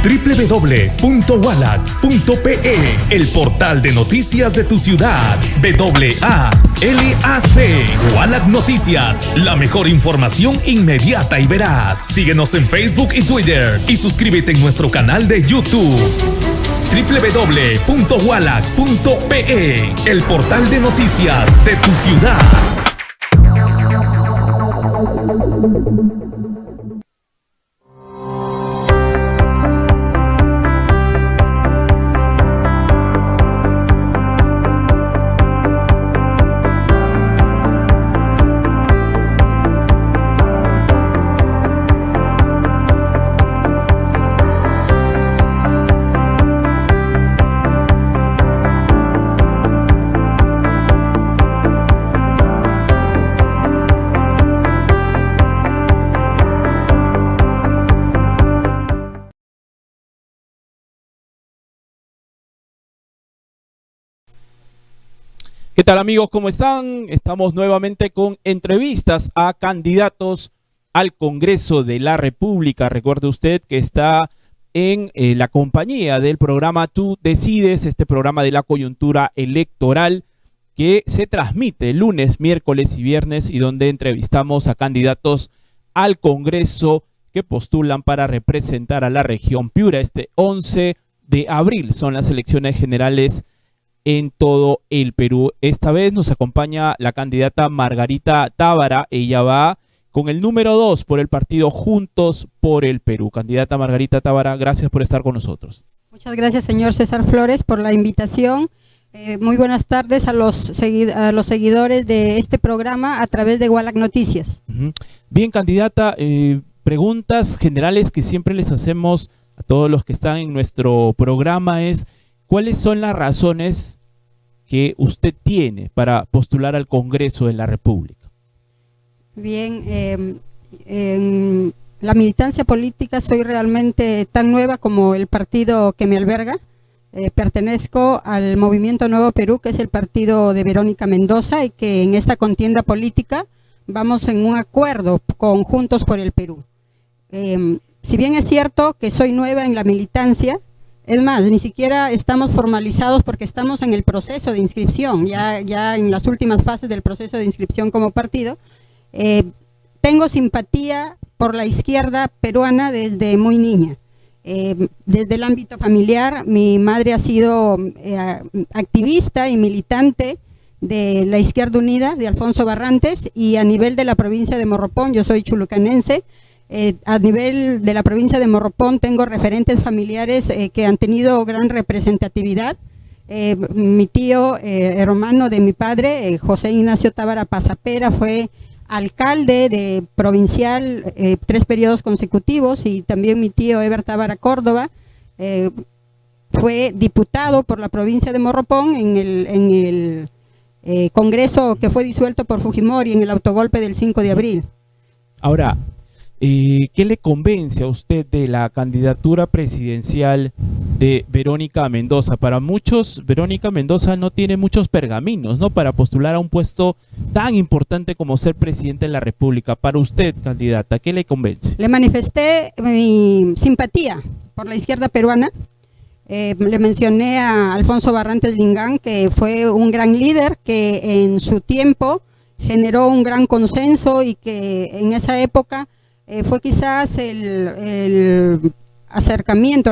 www.walac.pe, el portal de noticias de tu ciudad. WALAC, Walac Noticias, la mejor información inmediata y veraz. Síguenos en Facebook y Twitter y suscríbete en nuestro canal de YouTube. www.walac.pe, el portal de noticias de tu ciudad. ¿Qué tal, amigos? ¿Cómo están? Estamos nuevamente con entrevistas a candidatos al Congreso de la República. Recuerde usted que está en la compañía del programa Tú Decides, este programa de la coyuntura electoral que se transmite lunes, miércoles y viernes y donde entrevistamos a candidatos al Congreso que postulan para representar a la región Piura. Este 11 de abril son las elecciones generales en todo el Perú. Esta vez nos acompaña la candidata Margarita Tábara. Ella va con el número 2 por el partido Juntos por el Perú. Candidata Margarita Tábara, gracias por estar con nosotros. Muchas gracias, señor César Flores, por la invitación. Muy buenas tardes a los seguidores de este programa a través de Walac Noticias. Bien, candidata, preguntas generales que siempre les hacemos a todos los que están en nuestro programa es: ¿cuáles son las razones que usted tiene para postular al Congreso de la República? Bien, en la militancia política soy realmente tan nueva como el partido que me alberga. Pertenezco al Movimiento Nuevo Perú, que es el partido de Verónica Mendoza, y que en esta contienda política vamos en un acuerdo con Juntos por el Perú. Si bien es cierto que soy nueva en la militancia, es más, ni siquiera estamos formalizados porque estamos en el proceso de inscripción, ya en las últimas fases del proceso de inscripción como partido. Tengo simpatía por la izquierda peruana desde muy niña. Desde el ámbito familiar, mi madre ha sido activista y militante de la Izquierda Unida de Alfonso Barrantes, y a nivel de la provincia de Morropón, yo soy chulucanense. A nivel de la provincia de Morropón tengo referentes familiares que han tenido gran representatividad. Mi tío, hermano de mi padre, José Ignacio Tábara Pasapera, fue alcalde de provincial 3 periodos consecutivos, y también mi tío Eber Tábara Córdoba fue diputado por la provincia de Morropón en el Congreso que fue disuelto por Fujimori en el autogolpe del 5 de abril. Ahora, ¿qué le convence a usted de la candidatura presidencial de Verónica Mendoza? Para muchos, Verónica Mendoza no tiene muchos pergaminos, ¿no?, para postular a un puesto tan importante como ser presidente de la República. Para usted, candidata, ¿qué le convence? Le manifesté mi simpatía por la izquierda peruana. Le mencioné a Alfonso Barrantes Lingán, que fue un gran líder que en su tiempo generó un gran consenso, y que en esa época fue quizás el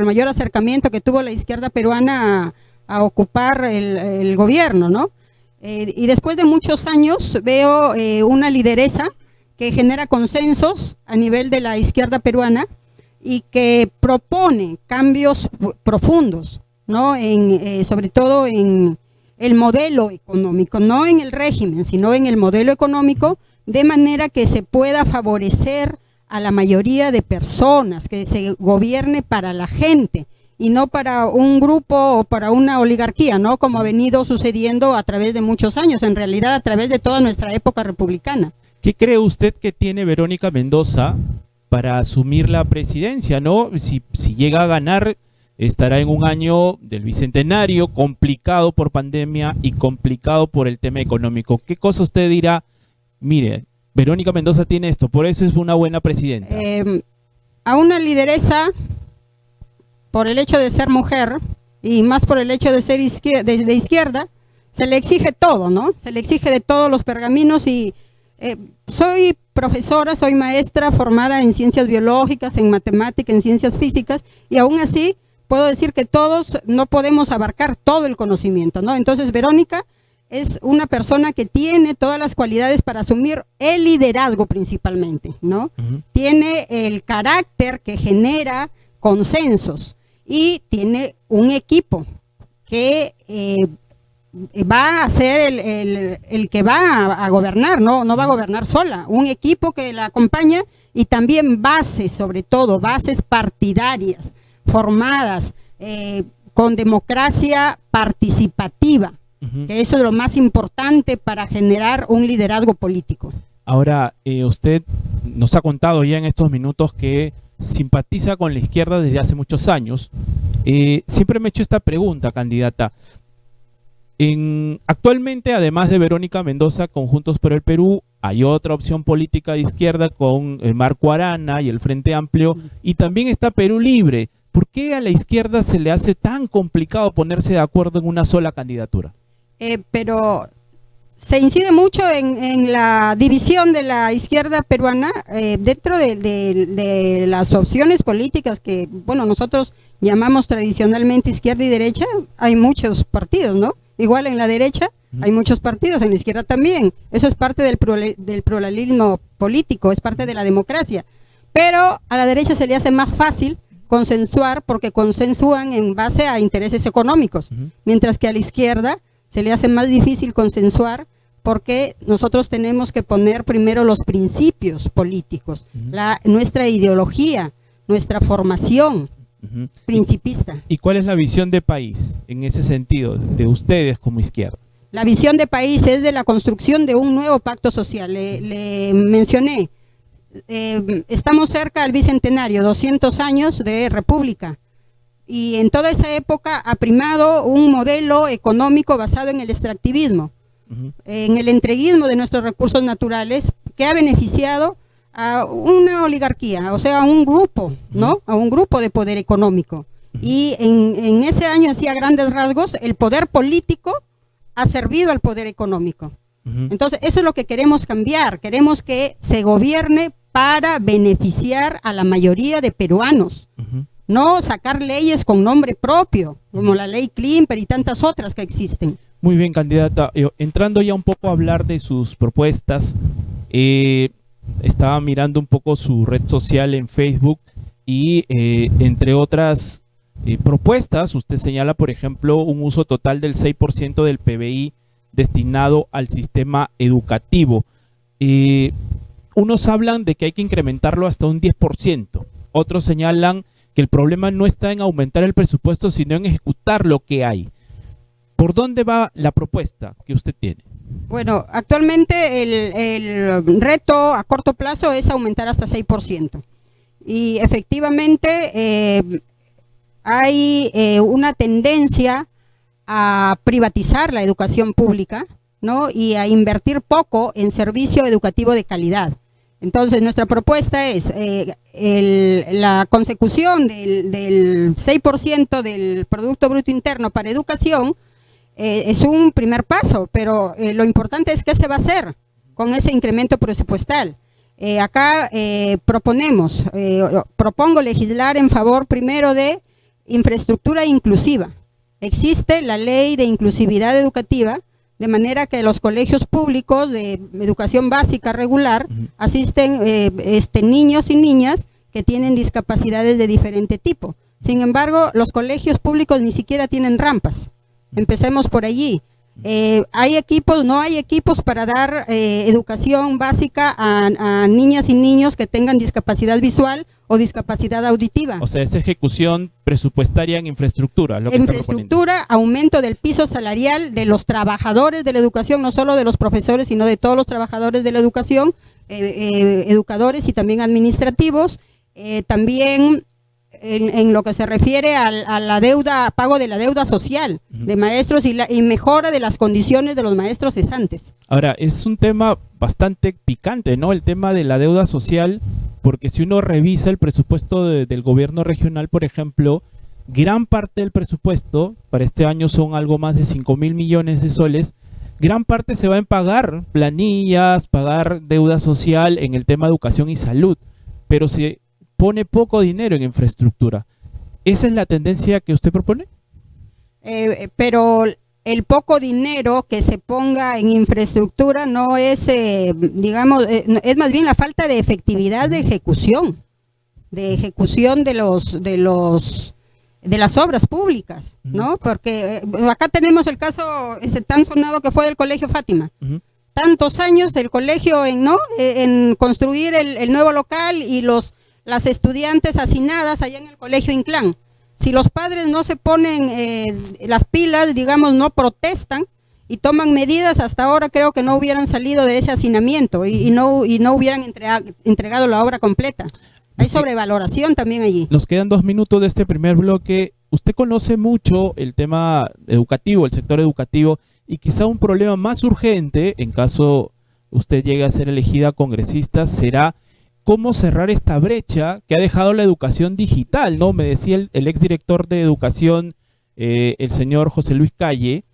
mayor acercamiento que tuvo la izquierda peruana a ocupar el gobierno, ¿no? Y después de muchos años veo una lideresa que genera consensos a nivel de la izquierda peruana y que propone cambios profundos, ¿no? Sobre todo en el modelo económico, no en el régimen, sino en el modelo económico, de manera que se pueda favorecer a la mayoría de personas, que se gobierne para la gente y no para un grupo o para una oligarquía, ¿no?, como ha venido sucediendo a través de muchos años, en realidad a través de toda nuestra época republicana. ¿Qué cree usted que tiene Verónica Mendoza para asumir la presidencia, ¿no? Si llega a ganar, estará en un año del bicentenario complicado por pandemia y complicado por el tema económico. ¿Qué cosa usted dirá? Mire, Verónica Mendoza tiene esto, por eso es una buena presidenta. A una lideresa por el hecho de ser mujer y más por el hecho de ser de izquierda, se le exige todo, ¿no? Se le exige de todos los pergaminos y soy profesora, soy maestra formada en ciencias biológicas, en matemáticas, en ciencias físicas y aún así puedo decir que todos no podemos abarcar todo el conocimiento, ¿no? Entonces Verónica es una persona que tiene todas las cualidades para asumir el liderazgo principalmente, ¿no? Tiene el carácter que genera consensos y tiene un equipo que va a ser el que va a gobernar, no va a gobernar sola, un equipo que la acompaña y también bases, sobre todo, bases partidarias, formadas con democracia participativa, que eso es lo más importante para generar un liderazgo político. Ahora, usted nos ha contado ya en estos minutos que simpatiza con la izquierda desde hace muchos años. Siempre me he hecho esta pregunta, candidata. Actualmente, además de Verónica Mendoza con Juntos por el Perú, hay otra opción política de izquierda con Marco Arana y el Frente Amplio, y también está Perú Libre. ¿Por qué a la izquierda se le hace tan complicado ponerse de acuerdo en una sola candidatura? Pero se incide mucho en la división de la izquierda peruana dentro de las opciones políticas que, bueno, nosotros llamamos tradicionalmente izquierda y derecha. Hay muchos partidos, ¿no? Igual en la derecha hay muchos partidos, en la izquierda también. Eso es parte del pluralismo político, es parte de la democracia. Pero a la derecha se le hace más fácil consensuar porque consensúan en base a intereses económicos, mientras que a la izquierda se le hace más difícil consensuar porque nosotros tenemos que poner primero los principios políticos, nuestra ideología, nuestra formación principista. ¿Y cuál es la visión de país en ese sentido, de ustedes como izquierda? La visión de país es de la construcción de un nuevo pacto social. Le mencioné, estamos cerca al bicentenario, 200 años de república. Y en toda esa época ha primado un modelo económico basado en el extractivismo, en el entreguismo de nuestros recursos naturales, que ha beneficiado a una oligarquía, o sea, a un grupo, ¿no? A un grupo de poder económico. Y en ese año, así a grandes rasgos, el poder político ha servido al poder económico. Entonces, eso es lo que queremos cambiar. Queremos que se gobierne para beneficiar a la mayoría de peruanos. No sacar leyes con nombre propio, como la ley Klimper y tantas otras que existen. Muy bien, candidata. Entrando ya un poco a hablar de sus propuestas, estaba mirando un poco su red social en Facebook y entre otras propuestas, usted señala, por ejemplo, un uso total del 6% del PBI destinado al sistema educativo. Unos hablan de que hay que incrementarlo hasta un 10%. Otros señalan que el problema no está en aumentar el presupuesto, sino en ejecutar lo que hay. ¿Por dónde va la propuesta que usted tiene? Bueno, actualmente el reto a corto plazo es aumentar hasta 6%. Y efectivamente hay una tendencia a privatizar la educación pública, ¿no? Y a invertir poco en servicio educativo de calidad. Entonces, nuestra propuesta es la consecución del 6% del Producto Bruto Interno para educación. Es un primer paso, pero lo importante es qué se va a hacer con ese incremento presupuestal. Acá propongo legislar en favor primero de infraestructura inclusiva. Existe la ley de inclusividad educativa, de manera que los colegios públicos de educación básica regular asisten niños y niñas que tienen discapacidades de diferente tipo. Sin embargo, los colegios públicos ni siquiera tienen rampas. Empecemos por allí. ¿Hay equipos? No hay equipos para dar educación básica a niñas y niños que tengan discapacidad visual o discapacidad auditiva. O sea, es ejecución presupuestaria en infraestructura. Lo que infraestructura, aumento del piso salarial de los trabajadores de la educación, no solo de los profesores, sino de todos los trabajadores de la educación, educadores y también administrativos. También en lo que se refiere a la deuda, pago de la deuda social de maestros y mejora de las condiciones de los maestros cesantes. Ahora, es un tema bastante picante, ¿no? El tema de la deuda social, porque si uno revisa el presupuesto del gobierno regional, por ejemplo, gran parte del presupuesto, para este año son algo más de 5.000 millones de soles, gran parte se va en pagar planillas, pagar deuda social en el tema de educación y salud, pero se pone poco dinero en infraestructura. ¿Esa es la tendencia que usted propone? Pero el poco dinero que se ponga en infraestructura no es, digamos, es más bien la falta de efectividad de ejecución de las obras públicas, ¿no? Porque acá tenemos el caso ese tan sonado que fue del Colegio Fátima. Tantos años el colegio en construir el nuevo local y las estudiantes hacinadas allá en el Colegio Inclán. Si los padres no se ponen las pilas, digamos, no protestan y toman medidas, hasta ahora creo que no hubieran salido de ese hacinamiento y no hubieran entregado la obra completa. Hay sobrevaloración también allí. Nos quedan 2 minutos de este primer bloque. Usted conoce mucho el tema educativo, el sector educativo, y quizá un problema más urgente, en caso usted llegue a ser elegida congresista, será cómo cerrar esta brecha que ha dejado la educación digital, ¿no? Me decía el exdirector de educación, el señor José Luis Calle,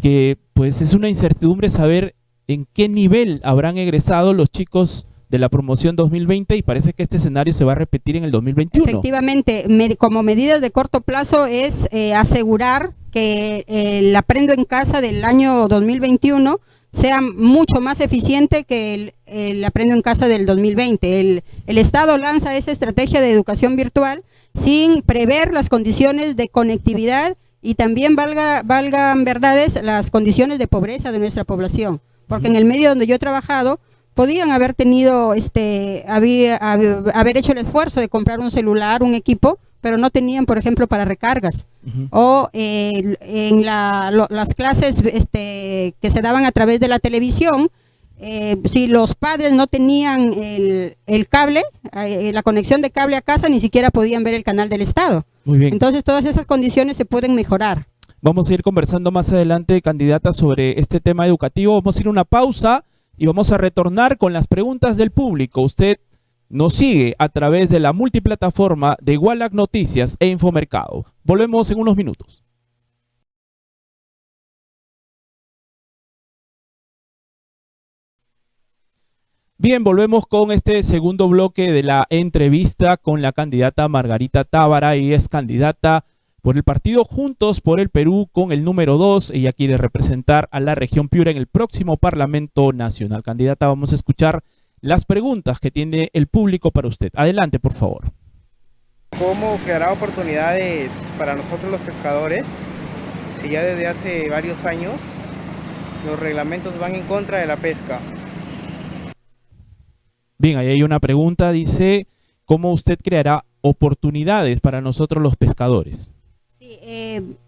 que pues es una incertidumbre saber en qué nivel habrán egresado los chicos de la promoción 2020 y parece que este escenario se va a repetir en el 2021. Efectivamente, como medidas de corto plazo es asegurar que el Aprendo en Casa del año 2021 sea mucho más eficiente que el Aprendo en Casa del 2020. El Estado lanza esa estrategia de educación virtual sin prever las condiciones de conectividad y también valgan verdades las condiciones de pobreza de nuestra población, porque en el medio donde yo he trabajado podían haber tenido, haber hecho el esfuerzo de comprar un celular, un equipo, pero no tenían, por ejemplo, para recargas. O en las clases que se daban a través de la televisión, si los padres no tenían el cable, la conexión de cable a casa, ni siquiera podían ver el canal del Estado. Muy bien. Entonces, todas esas condiciones se pueden mejorar. Vamos a ir conversando más adelante, candidata, sobre este tema educativo. Vamos a ir a una pausa y vamos a retornar con las preguntas del público. Usted nos sigue a través de la multiplataforma de Wallach Noticias e Infomercado. Volvemos en unos minutos. Bien, volvemos con este segundo bloque de la entrevista con la candidata Margarita Tábara. Ella es candidata por el partido Juntos por el Perú con el número 2. Ella quiere representar a la región Piura en el próximo Parlamento Nacional. Candidata, vamos a escuchar las preguntas que tiene el público para usted. Adelante, por favor. ¿Cómo creará oportunidades para nosotros los pescadores si ya desde hace varios años los reglamentos van en contra de la pesca? Bien, ahí hay una pregunta, dice, ¿cómo usted creará oportunidades para nosotros los pescadores? Sí,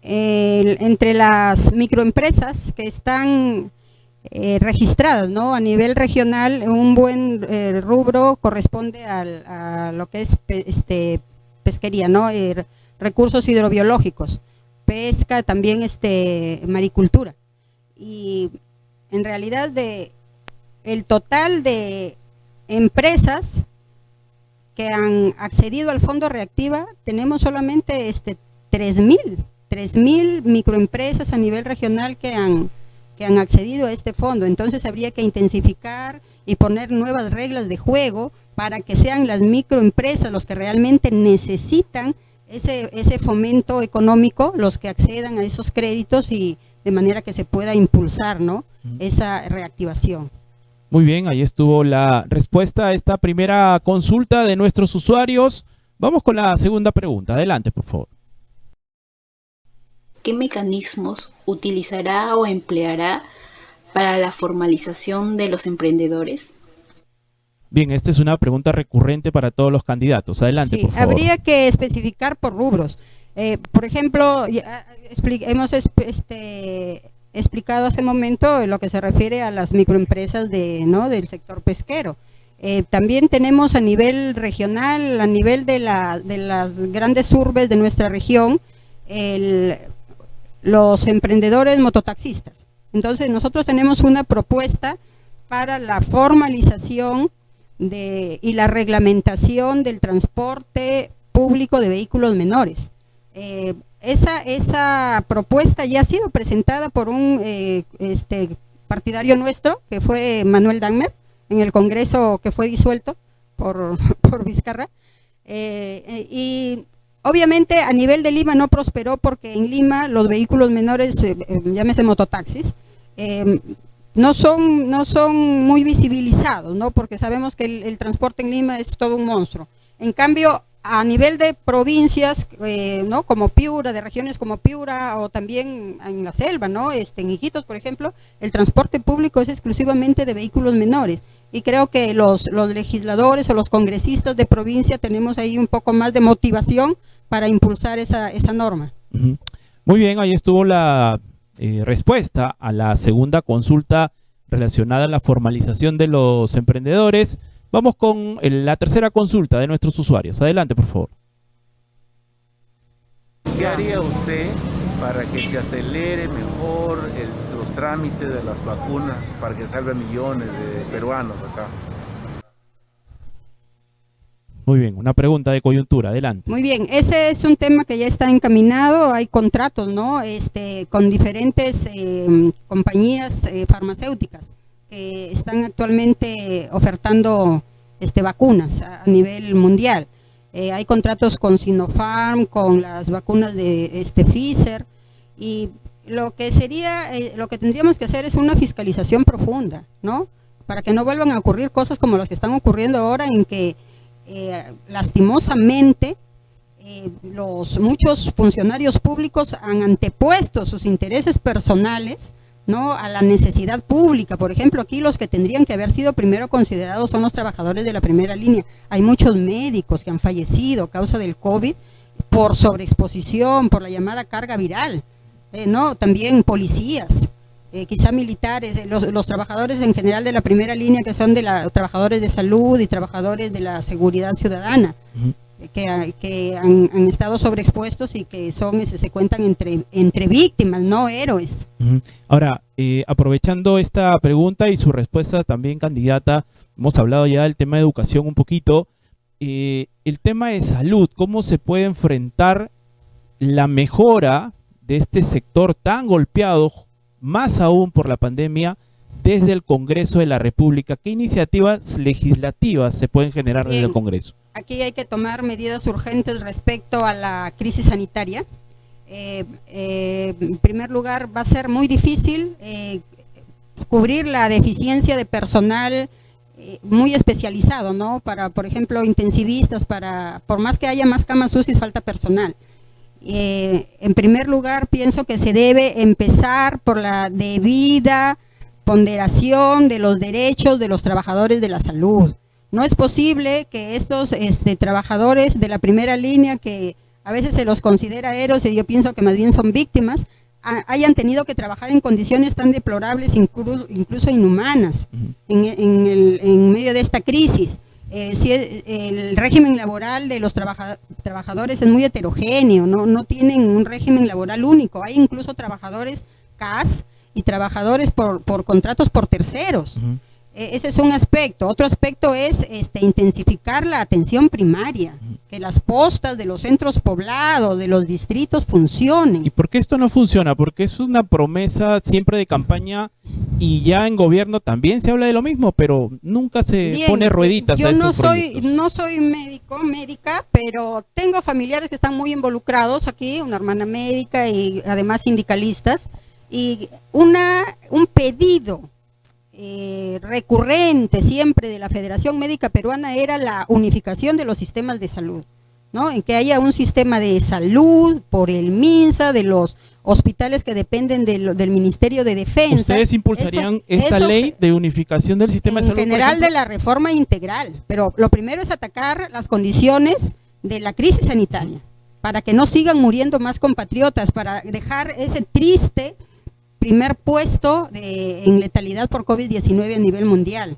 entre las microempresas que están registradas, ¿no? A nivel regional, un buen rubro corresponde a lo que es pesquería, ¿no? Recursos hidrobiológicos, pesca, también maricultura. Y en realidad el total de empresas que han accedido al Fondo Reactiva, tenemos solamente 3.000 microempresas a nivel regional que han accedido a este fondo. Entonces habría que intensificar y poner nuevas reglas de juego para que sean las microempresas los que realmente necesitan ese fomento económico, los que accedan a esos créditos y de manera que se pueda impulsar, ¿no? Esa reactivación. Muy bien, ahí estuvo la respuesta a esta primera consulta de nuestros usuarios. Vamos con la segunda pregunta. Adelante, por favor. ¿Qué mecanismos utilizará o empleará para la formalización de los emprendedores? Bien, esta es una pregunta recurrente para todos los candidatos. Adelante, sí, por favor. Habría que especificar por rubros. Por ejemplo, hemos explicado hace momento lo que se refiere a las microempresas del sector pesquero. También tenemos a nivel regional, a nivel de las grandes urbes de nuestra región, los emprendedores mototaxistas. Entonces nosotros tenemos una propuesta para la formalización y la reglamentación del transporte público de vehículos menores. Esa propuesta ya ha sido presentada por un partidario nuestro, que fue Manuel Dagmer, en el Congreso que fue disuelto por Vizcarra, y obviamente a nivel de Lima no prosperó, porque en Lima los vehículos menores, llámese mototaxis, no son muy visibilizados, ¿no? Porque sabemos que el transporte en Lima es todo un monstruo. En cambio, a nivel de provincias, ¿no? Como Piura, de regiones como Piura, o también en la selva, ¿no? En Iquitos, por ejemplo, el transporte público es exclusivamente de vehículos menores. Y creo que los legisladores o los congresistas de provincia tenemos ahí un poco más de motivación para impulsar esa norma. Muy bien, ahí estuvo la respuesta a la segunda consulta relacionada a la formalización de los emprendedores. Vamos con la tercera consulta de nuestros usuarios. Adelante, por favor. ¿Qué haría usted para que se acelere mejor los trámites de las vacunas para que salve millones de peruanos acá? Muy bien, una pregunta de coyuntura, adelante. Muy bien, ese es un tema que ya está encaminado, hay contratos, ¿no? Con diferentes compañías farmacéuticas que están actualmente ofertando vacunas a nivel mundial. Hay contratos con Sinopharm, con las vacunas de Pfizer, y lo que tendríamos que hacer es una fiscalización profunda, ¿no? Para que no vuelvan a ocurrir cosas como las que están ocurriendo ahora, en que lastimosamente muchos funcionarios públicos han antepuesto sus intereses personales, ¿no?, a la necesidad pública. Por ejemplo, aquí los que tendrían que haber sido primero considerados son los trabajadores de la primera línea. Hay muchos médicos que han fallecido a causa del COVID por sobreexposición, por la llamada carga viral, ¿no? También policías, quizá militares, los trabajadores en general de la primera línea, que son trabajadores de salud y trabajadores de la seguridad ciudadana. Que han estado sobreexpuestos y que se cuentan entre víctimas, no héroes. Ahora, aprovechando esta pregunta y su respuesta también, candidata, hemos hablado ya del tema de educación un poquito, el tema de salud, ¿cómo se puede enfrentar la mejora de este sector tan golpeado, más aún por la pandemia, desde el Congreso de la República? ¿Qué iniciativas legislativas se pueden generar desde el Congreso? Aquí hay que tomar medidas urgentes respecto a la crisis sanitaria. En primer lugar, va a ser muy difícil cubrir la deficiencia de personal muy especializado, ¿no? Para, por ejemplo, intensivistas, por más que haya más camas UCI, falta personal. En primer lugar, pienso que se debe empezar por la debida ponderación de los derechos de los trabajadores de la salud. No es posible que estos trabajadores de la primera línea, que a veces se los considera héroes y yo pienso que más bien son víctimas, hayan tenido que trabajar en condiciones tan deplorables, incluso inhumanas, en medio de esta crisis. Si el régimen laboral de los trabajadores es muy heterogéneo, no tienen un régimen laboral único. Hay incluso trabajadores CAS y trabajadores por contratos por terceros. Ese es un aspecto. Otro aspecto es intensificar la atención primaria, que las postas de los centros poblados, de los distritos funcionen. ¿Y por qué esto no funciona? Porque es una promesa siempre de campaña y ya en gobierno también se habla de lo mismo, pero nunca se pone rueditas a estos proyectos. Yo no soy médica, pero tengo familiares que están muy involucrados aquí, una hermana médica y además sindicalistas, y un pedido recurrente siempre de la Federación Médica Peruana era la unificación de los sistemas de salud, ¿no? En que haya un sistema de salud por el MINSA, de los hospitales que dependen del Ministerio de Defensa. ¿Ustedes impulsarían esta ley de unificación del sistema de salud? En general, de la reforma integral, pero lo primero es atacar las condiciones de la crisis sanitaria, para que no sigan muriendo más compatriotas, para dejar ese triste primer puesto en letalidad por COVID-19 a nivel mundial.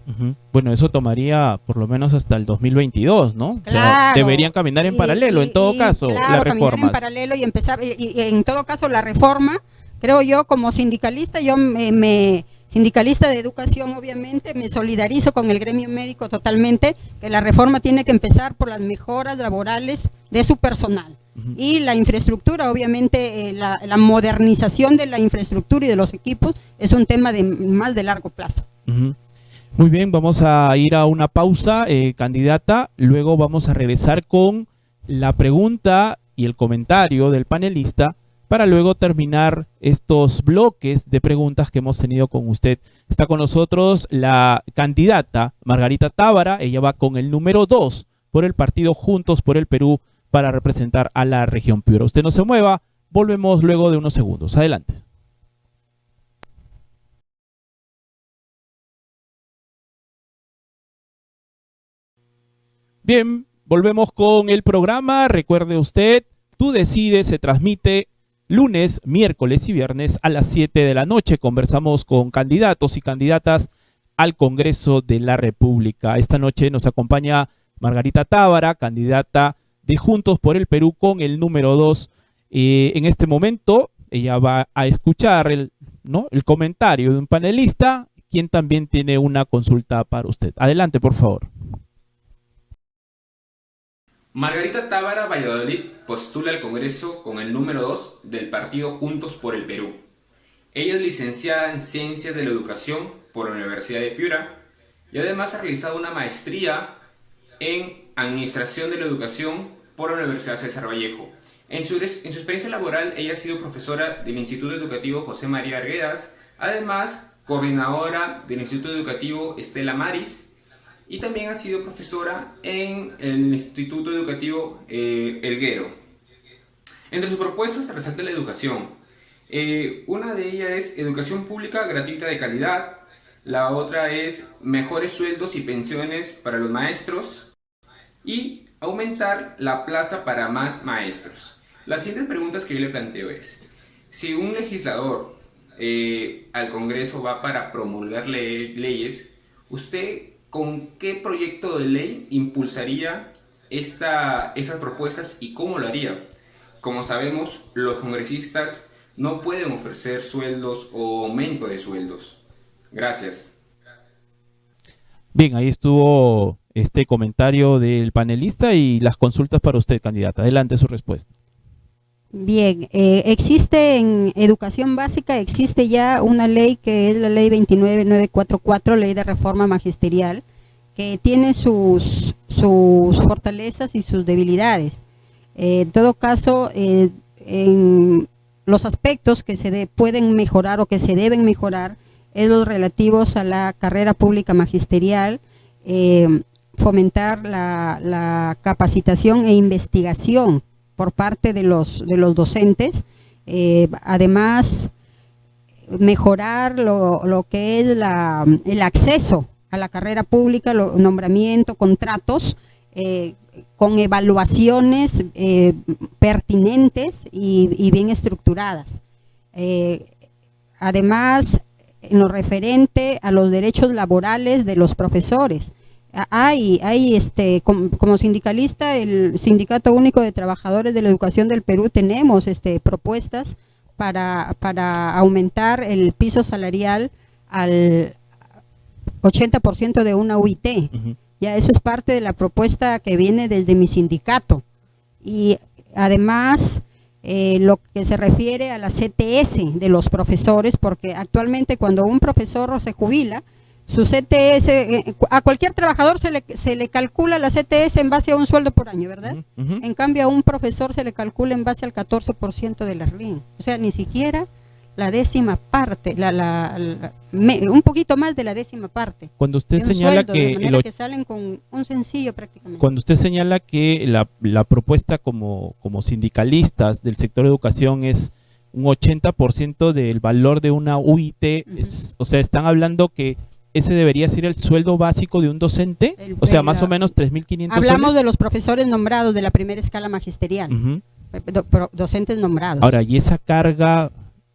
Bueno, eso tomaría por lo menos hasta el 2022, ¿no? Claro. O sea, deberían caminar en paralelo, en todo caso, claro, las reformas. Caminar en paralelo y empezar, y en todo caso la reforma, creo yo como sindicalista, sindicalista de educación obviamente, me solidarizo con el gremio médico totalmente, que la reforma tiene que empezar por las mejoras laborales de su personal. Y la infraestructura, obviamente, la modernización de la infraestructura y de los equipos es un tema más de largo plazo. Muy bien, vamos a ir a una pausa, candidata. Luego vamos a regresar con la pregunta y el comentario del panelista para luego terminar estos bloques de preguntas que hemos tenido con usted. Está con nosotros la candidata Margarita Tábara. Ella va con el número 2 por el partido Juntos por el Perú para representar a la región Piura. Usted no se mueva, volvemos luego de unos segundos. Adelante. Bien, volvemos con el programa. Recuerde usted, Tú Decides se transmite lunes, miércoles y viernes a las 7 de la noche. Conversamos con candidatos y candidatas al Congreso de la República. Esta noche nos acompaña Margarita Tábara, candidata de Juntos por el Perú con el número 2. En este momento ella va a escuchar el comentario de un panelista, quien también tiene una consulta para usted. Adelante, por favor. Margarita Tábara Valladolid postula al Congreso con el número 2 del partido Juntos por el Perú. Ella es licenciada en Ciencias de la Educación por la Universidad de Piura y además ha realizado una maestría en Administración de la Educación por la Universidad César Vallejo. En su experiencia laboral, ella ha sido profesora del Instituto Educativo José María Arguedas, además coordinadora del Instituto Educativo Estela Maris, y también ha sido profesora en el Instituto Educativo Elguero. Entre sus propuestas resalta la educación. Una de ellas es educación pública gratuita de calidad, la otra es mejores sueldos y pensiones para los maestros y aumentar la plaza para más maestros. Las siguientes preguntas que yo le planteo es, si un legislador al Congreso va para promulgar leyes, ¿usted con qué proyecto de ley impulsaría esas propuestas y cómo lo haría? Como sabemos, los congresistas no pueden ofrecer sueldos o aumento de sueldos. Gracias. Bien, ahí estuvo este comentario del panelista y las consultas para usted, candidata. Adelante su respuesta. Bien, existe en educación básica, existe ya una ley que es la ley 29944, ley de reforma magisterial, que tiene sus fortalezas y sus debilidades. En todo caso, en los aspectos que se pueden mejorar o que se deben mejorar es los relativos a la carrera pública magisterial, fomentar la capacitación e investigación por parte de los docentes, además mejorar lo que es el acceso a la carrera pública, nombramiento, contratos, con evaluaciones pertinentes y bien estructuradas. Además, en lo referente a los derechos laborales de los profesores, hay como sindicalista, el Sindicato Único de Trabajadores de la Educación del Perú, tenemos propuestas para aumentar el piso salarial al 80% de una UIT. Ya eso es parte de la propuesta que viene desde mi sindicato. Y además, lo que se refiere a la CTS de los profesores, porque actualmente cuando un profesor se jubila, su CTS, a cualquier trabajador se le calcula la CTS en base a un sueldo por año, ¿verdad? En cambio a un profesor se le calcula en base al 14% de la RIN. O sea, ni siquiera la décima parte, un poquito más de la décima parte. Cuando usted señala que salen con un sencillo prácticamente. Cuando usted señala que la propuesta como sindicalistas del sector educación es un 80% del valor de una UIT, o sea, están hablando que ese debería ser el sueldo básico de un docente, o sea, más o menos 3.500 Hablamos soles. De los profesores nombrados de la primera escala magisterial, docentes nombrados. Ahora, y esa carga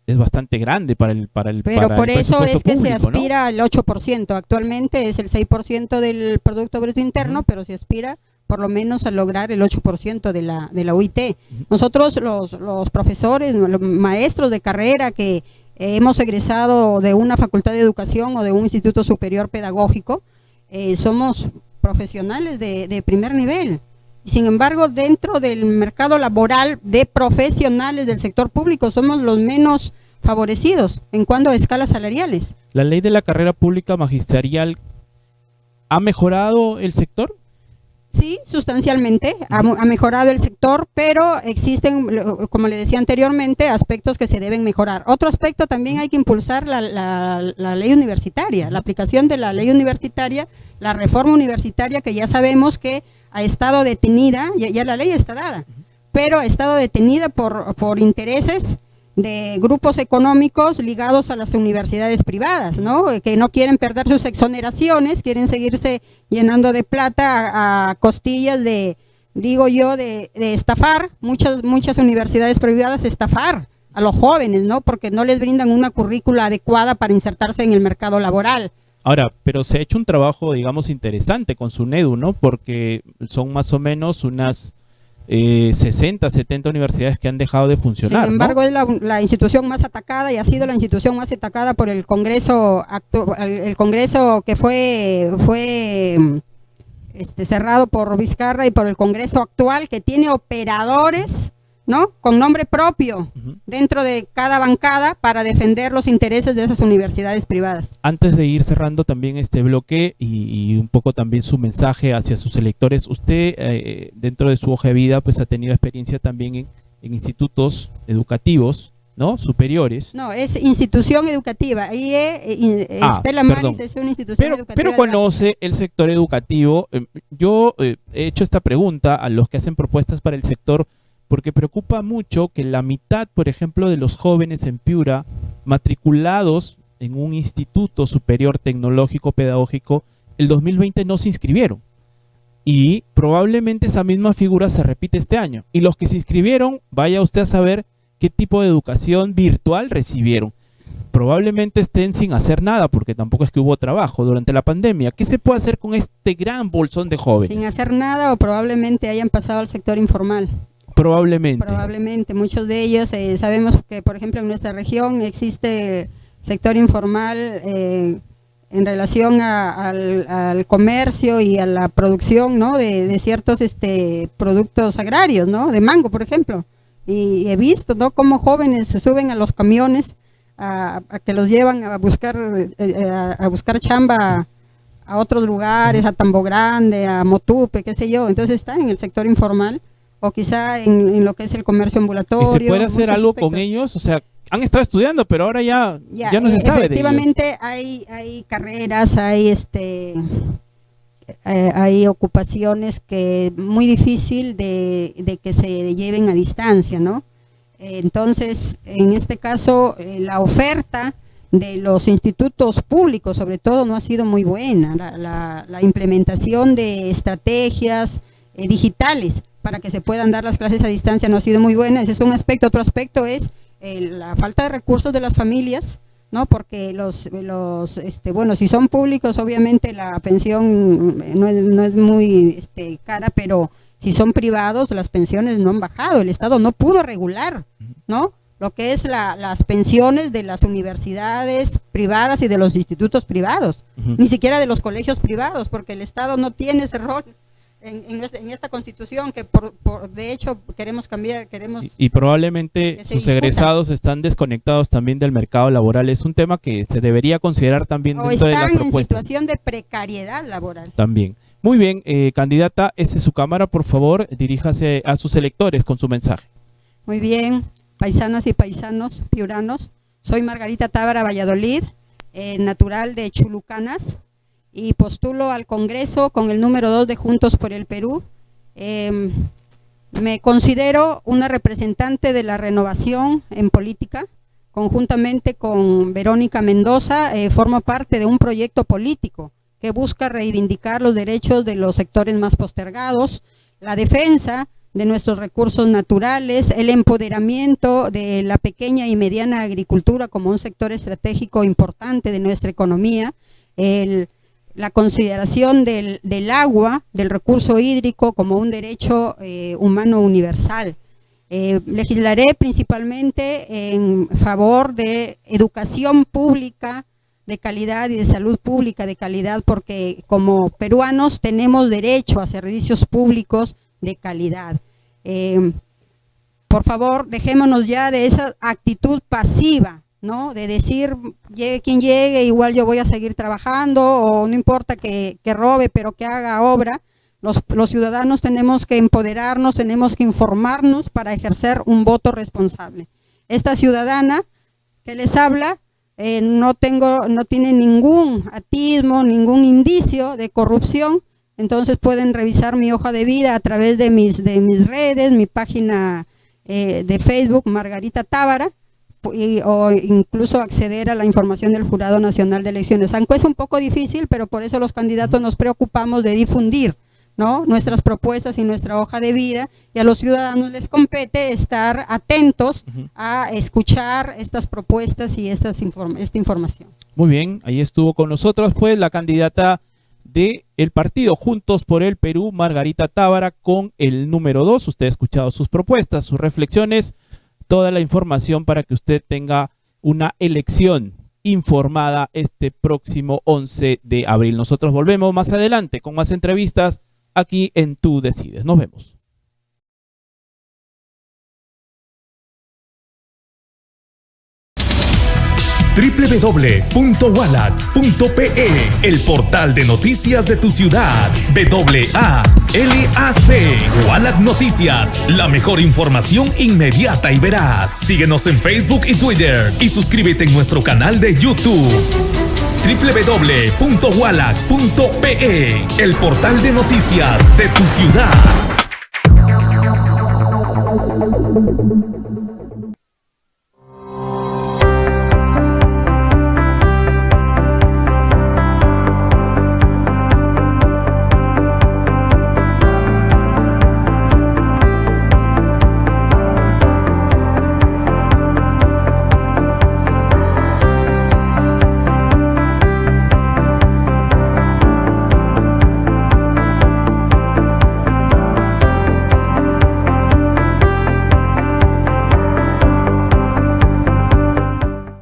es bastante grande para el Pero por eso es que público, se aspira al 8%, actualmente es el 6% del Producto Bruto Interno, pero se aspira por lo menos a lograr el 8% de la UIT. Nosotros los profesores, los maestros de carrera que hemos egresado de una facultad de educación o de un instituto superior pedagógico, somos profesionales de primer nivel. y sin embargo dentro del mercado laboral de profesionales del sector público somos los menos favorecidos en cuanto a escalas salariales. ¿La ley de la carrera pública magisterial ha mejorado el sector? Sí, sustancialmente ha mejorado el sector, pero existen, como le decía anteriormente, aspectos que se deben mejorar. Otro aspecto también hay que impulsar la ley universitaria, la aplicación de la ley universitaria, la reforma universitaria que ya sabemos que ha estado detenida, ya la ley está dada, pero ha estado detenida por intereses de grupos económicos ligados a las universidades privadas, ¿no? Que no quieren perder sus exoneraciones, quieren seguirse llenando de plata a costillas de, digo yo, de estafar, muchas universidades privadas estafar a los jóvenes, ¿no? Porque no les brindan una currícula adecuada para insertarse en el mercado laboral. Ahora, pero se ha hecho un trabajo, digamos, interesante con SUNEDU, ¿no? Porque son más o menos unas 60, 70 universidades que han dejado de funcionar. Sin embargo, ¿no? es la institución más atacada y ha sido la institución más atacada por el Congreso, el Congreso que fue cerrado por Vizcarra y por el Congreso actual, que tiene operadores, ¿no? Con nombre propio dentro de cada bancada para defender los intereses de esas universidades privadas. Antes de ir cerrando también este bloque y un poco también su mensaje hacia sus electores, usted dentro de su hoja de vida pues ha tenido experiencia también en institutos educativos, ¿no? Superiores. No, es institución educativa. Ahí Stella Maris es una institución educativa. Pero conoce el sector educativo. Yo he hecho esta pregunta a los que hacen propuestas para el sector porque preocupa mucho que la mitad, por ejemplo, de los jóvenes en Piura matriculados en un instituto superior tecnológico pedagógico, el 2020 no se inscribieron. Y probablemente esa misma figura se repite este año. Y los que se inscribieron, vaya usted a saber qué tipo de educación virtual recibieron. Probablemente estén sin hacer nada, porque tampoco es que hubo trabajo durante la pandemia. ¿Qué se puede hacer con este gran bolsón de jóvenes? Sin hacer nada o probablemente hayan pasado al sector informal. Probablemente, muchos de ellos sabemos que, por ejemplo, en nuestra región existe sector informal en relación al comercio y a la producción, ¿no? de ciertos productos agrarios, ¿no? De mango, por ejemplo. Y he visto, ¿no? Cómo jóvenes se suben a los camiones a que los llevan a buscar chamba a otros lugares, a Tambo Grande, a Motupe, qué sé yo. Entonces están en el sector informal, o quizá en lo que es el comercio ambulatorio. ¿Y se puede hacer algo aspectos con ellos? O sea, han estado estudiando, pero ahora ya no se sabe de ellos. Efectivamente hay carreras, hay ocupaciones que muy difícil de que se lleven a distancia, ¿no? Entonces, en este caso, la oferta de los institutos públicos, sobre todo, no ha sido muy buena. La implementación de estrategias digitales para que se puedan dar las clases a distancia no ha sido muy buena. Ese es un aspecto. Otro aspecto es la falta de recursos de las familias, ¿no? Porque bueno, si son públicos, obviamente la pensión no es muy cara, pero si son privados, las pensiones no han bajado. El Estado no pudo regular, ¿no? Lo que es las pensiones de las universidades privadas y de los institutos privados, ni siquiera de los colegios privados, porque el Estado no tiene ese rol en esta constitución que de hecho queremos cambiar, y probablemente sus egresados están desconectados también del mercado laboral. Es un tema que se debería considerar también dentro de la propuesta. O están en situación de precariedad laboral. También. Muy bien, candidata, esa es su cámara, por favor, diríjase a sus electores con su mensaje. Muy bien, paisanas y paisanos piuranos, soy Margarita Tábara Valladolid, natural de Chulucanas, y postulo al Congreso con el número 2 de Juntos por el Perú. Me considero una representante de la renovación en política. Conjuntamente con Verónica Mendoza, formo parte de un proyecto político que busca reivindicar los derechos de los sectores más postergados, la defensa de nuestros recursos naturales, el empoderamiento de la pequeña y mediana agricultura como un sector estratégico importante de nuestra economía, la consideración del agua, del recurso hídrico como un derecho humano universal. Legislaré principalmente en favor de educación pública de calidad y de salud pública de calidad, porque como peruanos tenemos derecho a servicios públicos de calidad. Por favor, dejémonos ya de esa actitud pasiva, ¿no? De decir, llegue quien llegue, igual yo voy a seguir trabajando, o no importa que robe, pero que haga obra. Los ciudadanos tenemos que empoderarnos, tenemos que informarnos para ejercer un voto responsable. Esta ciudadana que les habla no tiene ningún atismo, ningún indicio de corrupción, entonces pueden revisar mi hoja de vida a través de mis redes, mi página de Facebook, Margarita Tábara, o incluso acceder a la información del Jurado Nacional de Elecciones. Aunque es un poco difícil, pero por eso los candidatos nos preocupamos de difundir, ¿no?, nuestras propuestas y nuestra hoja de vida, y a los ciudadanos les compete estar atentos a escuchar estas propuestas y esta información. Muy bien, ahí estuvo con nosotros pues la candidata del partido Juntos por el Perú, Margarita Tábara, con el número 2. Usted ha escuchado sus propuestas, sus reflexiones, toda la información para que usted tenga una elección informada este próximo 11 de abril. Nosotros volvemos más adelante con más entrevistas aquí en Tú Decides. Nos vemos. www.walac.pe, el portal de noticias de tu ciudad. WALAC. Walac Noticias, la mejor información inmediata y veraz. Síguenos en Facebook y Twitter y suscríbete en nuestro canal de YouTube. www.walac.pe, el portal de noticias de tu ciudad.